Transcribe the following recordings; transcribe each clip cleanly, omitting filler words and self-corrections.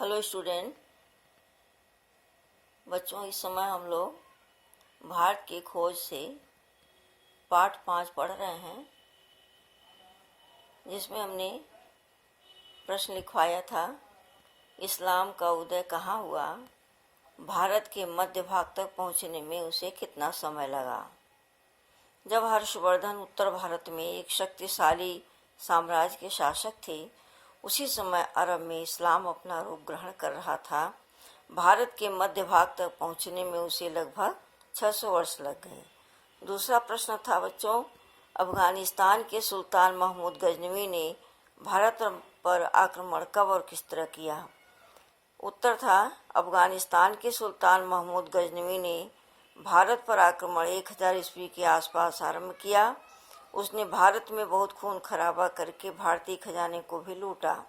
Hello student बच्चों, इस समय हम लोग भारत की खोज से पाठ 5 पढ़ रहे हैं, जिसमें हमने प्रश्न लिखवाया था, इस्लाम का उदय कहाँ हुआ, भारत के मध्य भाग तक पहुँचने में उसे कितना समय लगा। जब हर्षवर्धन उत्तर भारत में एक शक्तिशाली साम्राज्य के शासक थे, उसी समय अरब में इस्लाम अपना रूप ग्रहण कर रहा था। भारत के मध्य भाग तक पहुंचने में उसे लगभग 600 वर्ष लग गए। दूसरा प्रश्न था बच्चों, अफगानिस्तान के सुल्तान महमूद गजनवी ने भारत पर आक्रमण कब और किस तरह किया। उत्तर था, अफगानिस्तान के सुल्तान महमूद गजनवी ने भारत पर आक्रमण 1000 ईस्वी के आसपास आरंभ किया। उसने भारत में बहुत खून खराबा करके भारतीय खजाने को भी लूटा।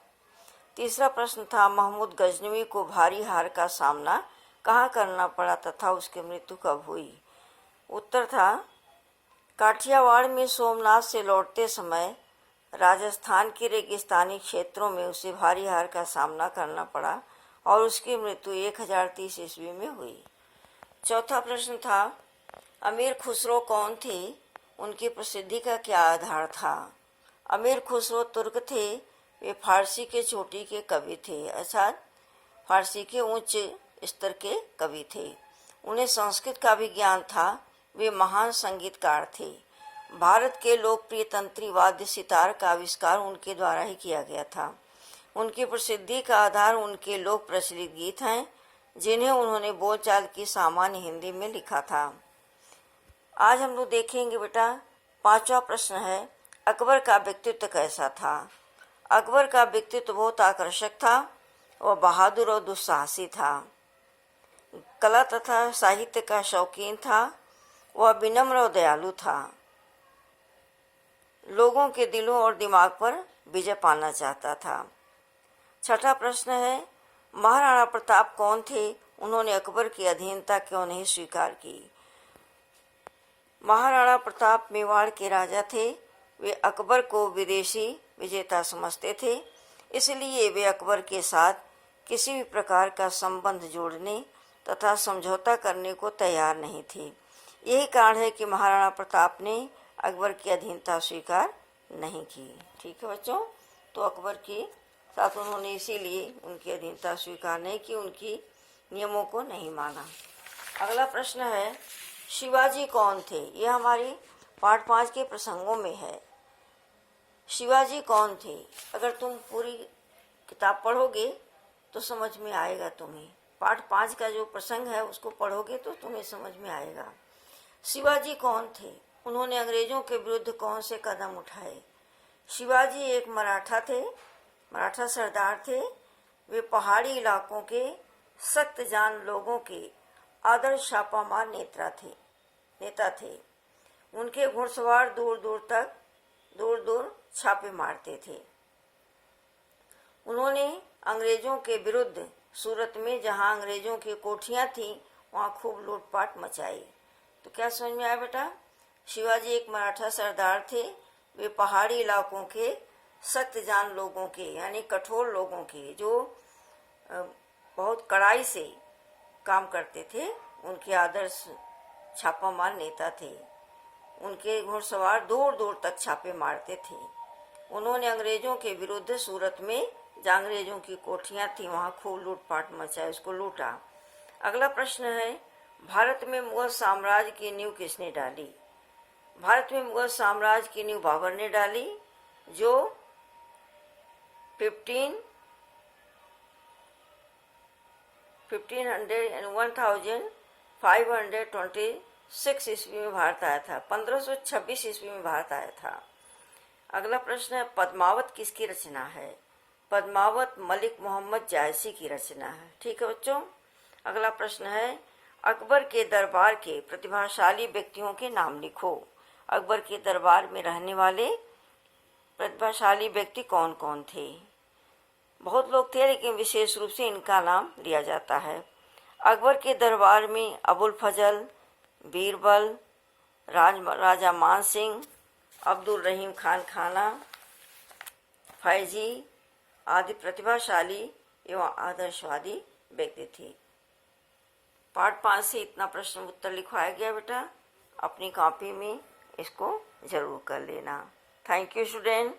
तीसरा प्रश्न था, महमूद गजनवी को भारी हार का सामना कहाँ करना पड़ा तथा उसकी मृत्यु कब हुई। उत्तर था, काठियावाड़ में सोमनाथ से लौटते समय राजस्थान के रेगिस्तानी क्षेत्रों में उसे भारी हार का सामना करना पड़ा और उसकी मृत्यु 1030 ईस्वी में हुई। चौथा प्रश्न था, अमीर खुसरो कौन थे, उनकी प्रसिद्धि का क्या आधार था। अमीर खुसरो तुर्क थे, वे फारसी के चोटी के कवि थे, अर्थात फारसी के उच्च स्तर के कवि थे। उन्हें संस्कृत का भी ज्ञान था, वे महान संगीतकार थे। भारत के लोकप्रिय तंत्री वाद्य सितार का आविष्कार उनके द्वारा ही किया गया था। उनकी प्रसिद्धि का आधार उनके लोक प्रचलित गीत हैं, जिन्हें उन्होंने बोलचाल की सामान्य हिंदी में लिखा था। आज हम लोग देखेंगे बेटा, पांचवा प्रश्न है, अकबर का व्यक्तित्व कैसा था। अकबर का व्यक्तित्व बहुत आकर्षक था। वह बहादुर और दुस्साहसी था। कला तथा साहित्य का शौकीन था। वह विनम्र और दयालु था। लोगों के दिलों और दिमाग पर विजय पाना चाहता था। छठा प्रश्न है, महाराणा प्रताप कौन थे, उन्होंने अकबर की अधीनता क्यों नहीं स्वीकार की। महाराणा प्रताप मेवाड़ के राजा थे। वे अकबर को विदेशी विजेता समझते थे, इसलिए वे अकबर के साथ किसी भी प्रकार का संबंध जोड़ने तथा समझौता करने को तैयार नहीं थे। यही कारण है कि महाराणा प्रताप ने अकबर की अधीनता स्वीकार नहीं की। ठीक है बच्चों, तो अकबर के साथ उन्होंने इसीलिए उनकी अधीनता स्वीकार नहीं की, उनकी नियमों को नहीं माना। अगला प्रश्न है, शिवाजी कौन थे। यह हमारी पाठ 5 के प्रसंगों में है। शिवाजी कौन थे, अगर तुम पूरी किताब पढ़ोगे तो समझ में आएगा तुम्हें। पाठ 5 का जो प्रसंग है उसको पढ़ोगे तो तुम्हें समझ में आएगा। शिवाजी कौन थे, उन्होंने अंग्रेजों के विरुद्ध कौन से कदम उठाए। शिवाजी एक मराठा थे, मराठा सरदार थे। वे पहाड़ी इलाकों के सख्त जान लोगों के आदर्श छापामार नेता थे। उनके घुड़सवार दूर दूर छापे मारते थे। उन्होंने अंग्रेजों के विरुद्ध सूरत में, जहां अंग्रेजों की कोठियां थीं, वहां खूब लूटपाट मचाई। तो क्या समझ में आया बेटा, शिवाजी एक मराठा सरदार थे। वे पहाड़ी इलाकों के सख्त जान लोगों के, यानी कठोर लोगों के, जो बहुत कड़ाई से काम करते थे, उनके आदर्श छापामार नेता थे। उनके घुड़सवार दूर दूर तक छापे मारते थे। उन्होंने अंग्रेजों के विरुद्ध सूरत में, जहाँ अंग्रेजों की कोठियां थी, वहां खूब लूटपाट मचाई, उसको लूटा। अगला प्रश्न है, भारत में मुगल साम्राज्य की नींव किसने डाली। भारत में मुगल साम्राज्य की नींव बाबर ने डाली, जो 1526 ईस्वी में भारत आया था। 1526 ईस्वी में भारत आया था। अगला प्रश्न है, पद्मावत किसकी रचना है। पद्मावत मलिक मोहम्मद जायसी की रचना है। ठीक है बच्चों। अगला प्रश्न है, अकबर के दरबार के प्रतिभाशाली व्यक्तियों के नाम लिखो। अकबर के दरबार में रहने वाले प्रतिभाशाली व्यक्ति कौन कौन थे। बहुत लोग थे, लेकिन विशेष रूप से इनका नाम लिया जाता है। अकबर के दरबार में अबुल फजल, बीरबल, राजा मान सिंह, अब्दुल रहीम खान खाना, फैजी आदि प्रतिभाशाली एवं आदर्शवादी व्यक्ति थी। पार्ट 5 से इतना प्रश्न उत्तर लिखवाया गया बेटा, अपनी कॉपी में इसको जरूर कर लेना। Thank you student.